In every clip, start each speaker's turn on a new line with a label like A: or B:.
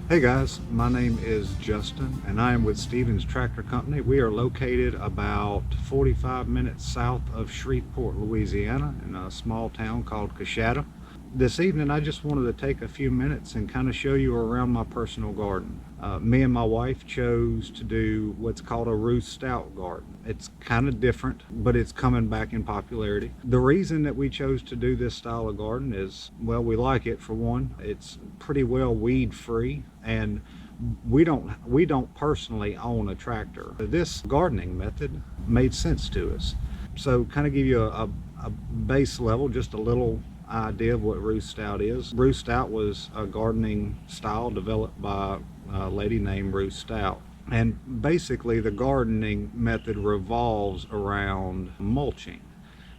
A: Hey guys, my name is Justin and I am with Stevens Tractor Company. We are located about 45 minutes south of Shreveport, Louisiana, in a small town called Coushatta. This evening I just wanted to take a few minutes and kind of show you around my personal garden. Me and my wife chose to do what's called a Ruth Stout Garden. It's kind of different, but it's coming back in popularity. The reason that we chose to do this style of garden is, well, we like it for one. It's pretty well weed free, and we don't personally own a tractor. This gardening method made sense to us. So kind of give you a base level, just a little idea of what Ruth Stout is. Ruth Stout was a gardening style developed by a lady named Ruth Stout. And basically the gardening method revolves around mulching.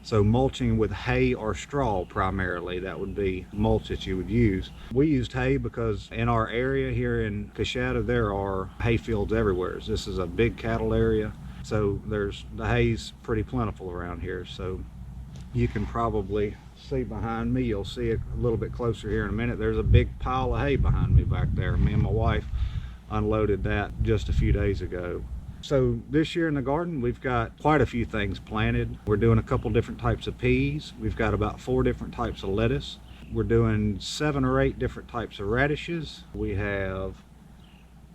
A: So mulching with hay or straw primarily, that would be mulch that you would use. We used hay because in our area here in Coushatta there are hay fields everywhere. This is a big cattle area, so the hay's pretty plentiful around here. So you can probably see behind me, you'll see it a little bit closer here in a minute, there's a big pile of hay behind me back there. Me and my wife unloaded that just a few days ago. So this year in the garden we've got quite a few things planted. We're doing a couple different types of peas. We've got about 4 different types of lettuce. We're doing 7 or 8 different types of radishes. We have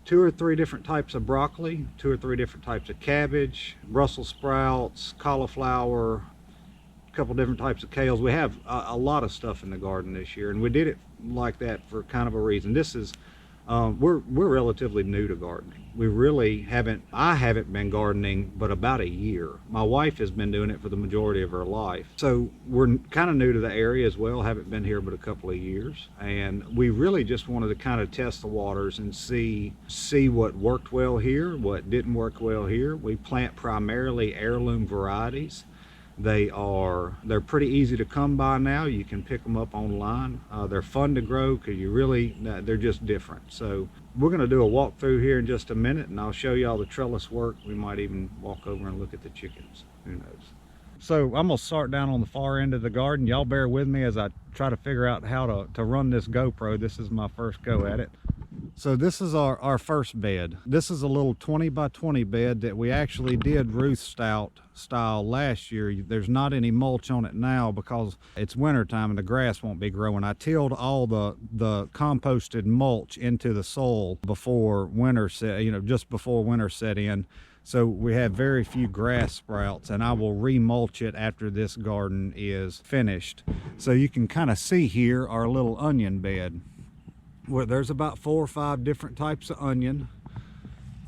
A: 2 or 3 different types of broccoli, 2 or 3 different types of cabbage, Brussels sprouts, cauliflower, couple different types of kales. We have a lot of stuff in the garden this year, and we did it like that for kind of a reason. This is we're relatively new to gardening. We really I haven't been gardening but about a year. My wife has been doing it for the majority of her life, so we're kind of new to the area as well. Haven't been here but a couple of years, and we really just wanted to kind of test the waters and see what worked well here, what didn't work well here. We plant primarily heirloom varieties. They're pretty easy to come by now. You can pick them up online. They're fun to grow because they're just different. So we're going to do a walkthrough here in just a minute, and I'll show you all the trellis work. We might even walk over and look at the chickens. Who knows? So I'm going to start down on the far end of the garden. Y'all bear with me as I try to figure out how to run this GoPro. This is my first go at it. So this is our first bed. This is a little 20 by 20 bed that we actually did Ruth Stout style last year. There's not any mulch on it now because it's winter time and the grass won't be growing. I tilled all the composted mulch into the soil before winter just before winter set in. So we have very few grass sprouts, and I will remulch it after this garden is finished. So you can kind of see here our little onion bed, where there's about 4 or 5 different types of onion.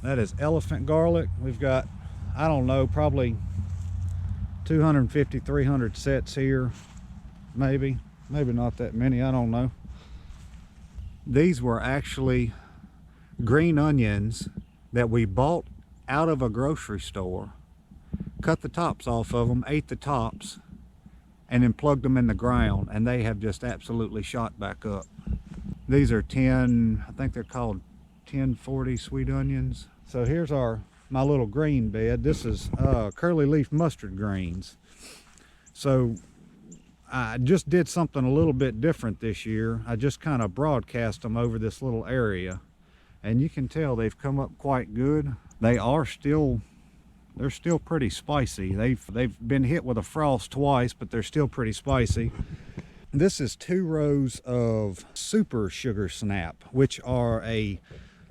A: That is elephant garlic. We've got, I don't know, probably 250, 300 sets here. Maybe not that many, I don't know. These were actually green onions that we bought out of a grocery store, cut the tops off of them, ate the tops, and then plugged them in the ground, and they have just absolutely shot back up. These are I think they're called 1040 sweet onions. So here's my little green bed. This is curly leaf mustard greens. So I just did something a little bit different this year. I just kind of broadcast them over this little area, and you can tell they've come up quite good. They're still pretty spicy. They've been hit with a frost twice, but they're still pretty spicy. This is 2 rows of super sugar snap, which are a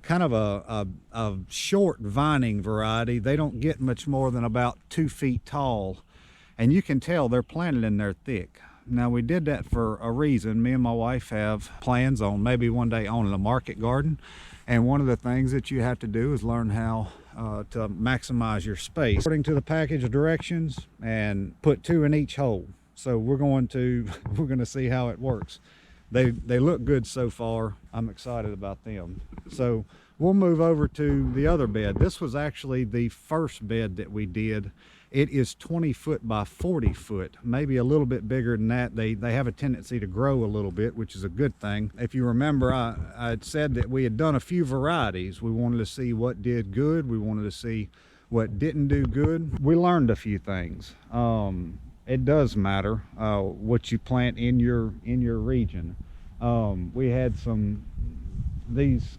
A: kind of a short vining variety. They don't get much more than about 2 feet tall, and you can tell they're planted in there thick. Now we did that for a reason. Me and my wife have plans on maybe one day owning a market garden, and one of the things that you have to do is learn how to maximize your space according to the package of directions, and put 2 in each hole. So we're going to see how it works. They look good so far. I'm excited about them. So we'll move over to the other bed. This was actually the first bed that we did. It is 20 foot by 40 foot, maybe a little bit bigger than that. They have a tendency to grow a little bit, which is a good thing. If you remember, I had said that we had done a few varieties. We wanted to see what did good. We wanted to see what didn't do good. We learned a few things. It does matter what you plant in your region. We had some This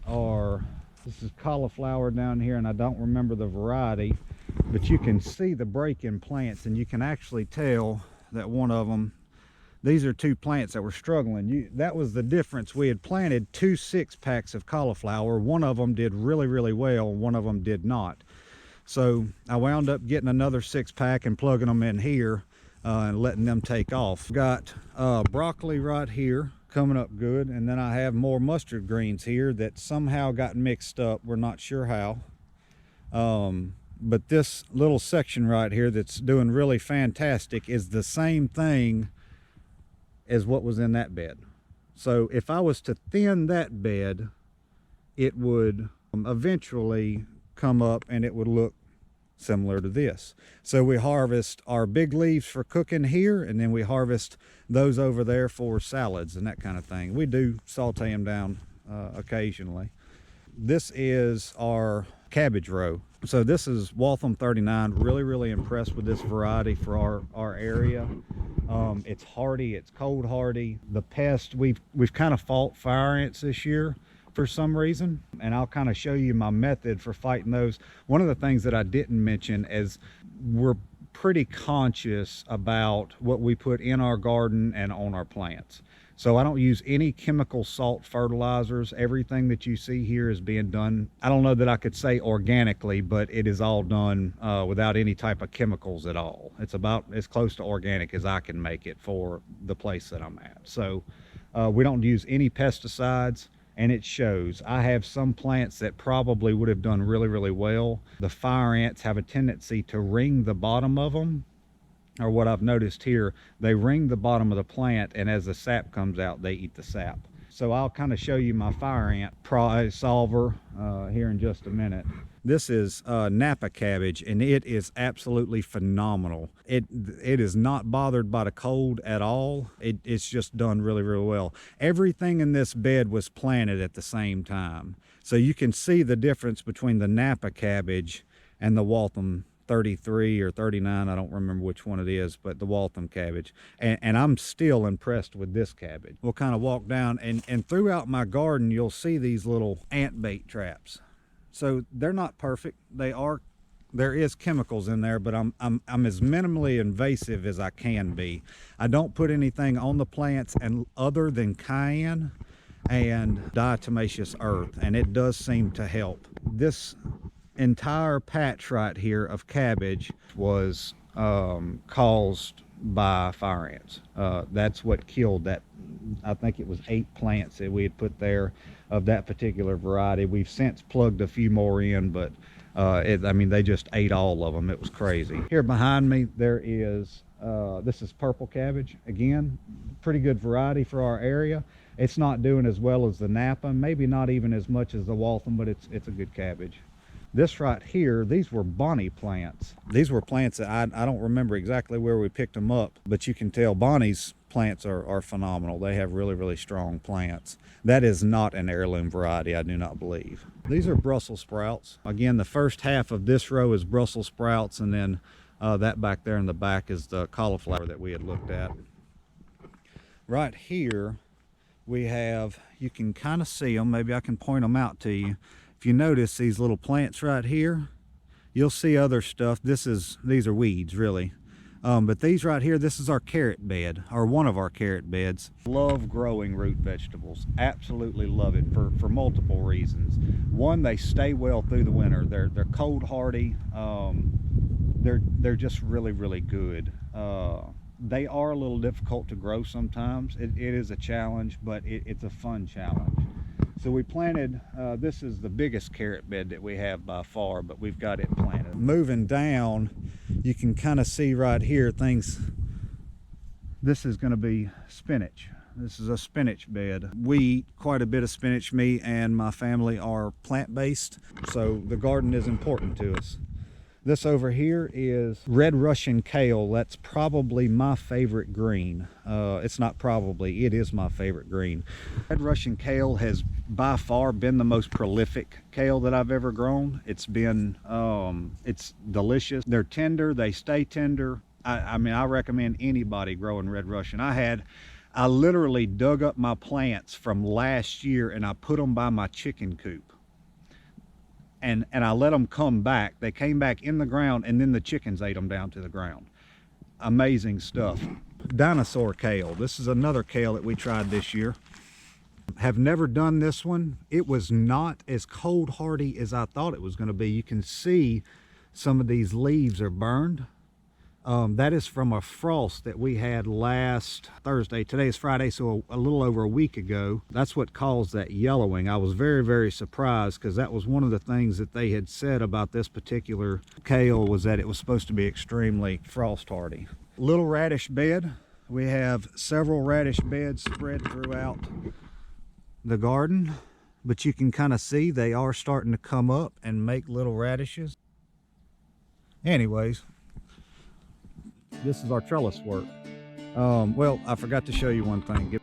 A: is cauliflower down here, and I don't remember the variety, but you can see the break in plants, and you can actually tell that one of them, these are two plants that were struggling. That was the difference. We had planted 2 6-packs of cauliflower. One of them did really, really well, one of them did not. So I wound up getting another 6-pack and plugging them in here and letting them take off. Got broccoli right here coming up good, and then I have more mustard greens here that somehow got mixed up. We're not sure how. But this little section right here that's doing really fantastic is the same thing as what was in that bed. So if I was to thin that bed, it would eventually come up and it would look similar to this. So we harvest our big leaves for cooking here, and then we harvest those over there for salads and that kind of thing. We do saute them down occasionally. This is our cabbage row. So this is Waltham 39. Really, really impressed with this variety for our area. It's hardy, it's cold hardy. The pest, we've kind of fought fire ants this year for some reason, and I'll kind of show you my method for fighting those. One of the things that I didn't mention is we're pretty conscious about what we put in our garden and on our plants. So I don't use any chemical salt fertilizers. Everything that you see here is being done, I don't know that I could say organically, but it is all done without any type of chemicals at all. It's about as close to organic as I can make it for the place that I'm at. So we don't use any pesticides, and it shows. I have some plants that probably would have done really, really well. The fire ants have a tendency to ring the bottom of them, or what I've noticed here, they ring the bottom of the plant, and as the sap comes out, they eat the sap. So I'll kind of show you my fire ant solver here in just a minute. This is Napa cabbage, and it is absolutely phenomenal. It is not bothered by the cold at all. It's just done really, really well. Everything in this bed was planted at the same time. So you can see the difference between the Napa cabbage and the Waltham 33 or 39, I don't remember which one it is, but the Waltham cabbage. And I'm still impressed with this cabbage. We'll kind of walk down, and throughout my garden, you'll see these little ant bait traps. So they're not perfect. There is chemicals in there, but I'm as minimally invasive as I can be. I don't put anything on the plants other than cayenne and diatomaceous earth, and it does seem to help. This entire patch right here of cabbage was caused by fire ants. That's what killed that. I think it was 8 plants that we had put there of that particular variety. We've since plugged a few more in, but I mean, they just ate all of them. It was crazy. Here behind me there is this is purple cabbage. Again, pretty good variety for our area. It's not doing as well as the Napa, maybe not even as much as the Waltham, but it's a good cabbage. This right here, these were Bonnie plants. These were plants that I don't remember exactly where we picked them up, but you can tell Bonnie's plants are phenomenal. They have really, really strong plants. That is not an heirloom variety, I do not believe. These are Brussels sprouts. Again, the first half of this row is Brussels sprouts, and then that back there in the back is the cauliflower that we had looked at. Right here, we have, you can kind of see them, maybe I can point them out to you. If you notice these little plants right here, you'll see other stuff. These are weeds, really. But these right here, this is our carrot bed, or one of our carrot beds. Love growing root vegetables. Absolutely love it for multiple reasons. One, they stay well through the winter. They're cold hardy. They're just really, really good. They are a little difficult to grow sometimes. It is a challenge, but it's a fun challenge. So we planted, this is the biggest carrot bed that we have by far, but we've got it planted. Moving down, you can kind of see right here things. This is going to be spinach. This is a spinach bed. We eat quite a bit of spinach. Me and my family are plant-based, so the garden is important to us. This over here is red Russian kale. That's probably my favorite green. It's not probably, it is my favorite green. Red Russian kale has by far been the most prolific kale that I've ever grown. It's been, it's delicious. They're tender, they stay tender. I mean, I recommend anybody growing red Russian. I I literally dug up my plants from last year and I put them by my chicken coop. And I let them come back. They came back in the ground, and then the chickens ate them down to the ground. Amazing stuff. Dinosaur kale. This is another kale that we tried this year. Have never done this one. It was not as cold hardy as I thought it was going to be. You can see some of these leaves are burned. That is from a frost that we had last Thursday. Today is Friday, so a little over a week ago. That's what caused that yellowing. I was very, very surprised because that was one of the things that they had said about this particular kale, was that it was supposed to be extremely frost hardy. Little radish bed. We have several radish beds spread throughout the garden, but you can kind of see they are starting to come up and make little radishes. Anyways, this is our trellis work. Well, I forgot to show you one thing.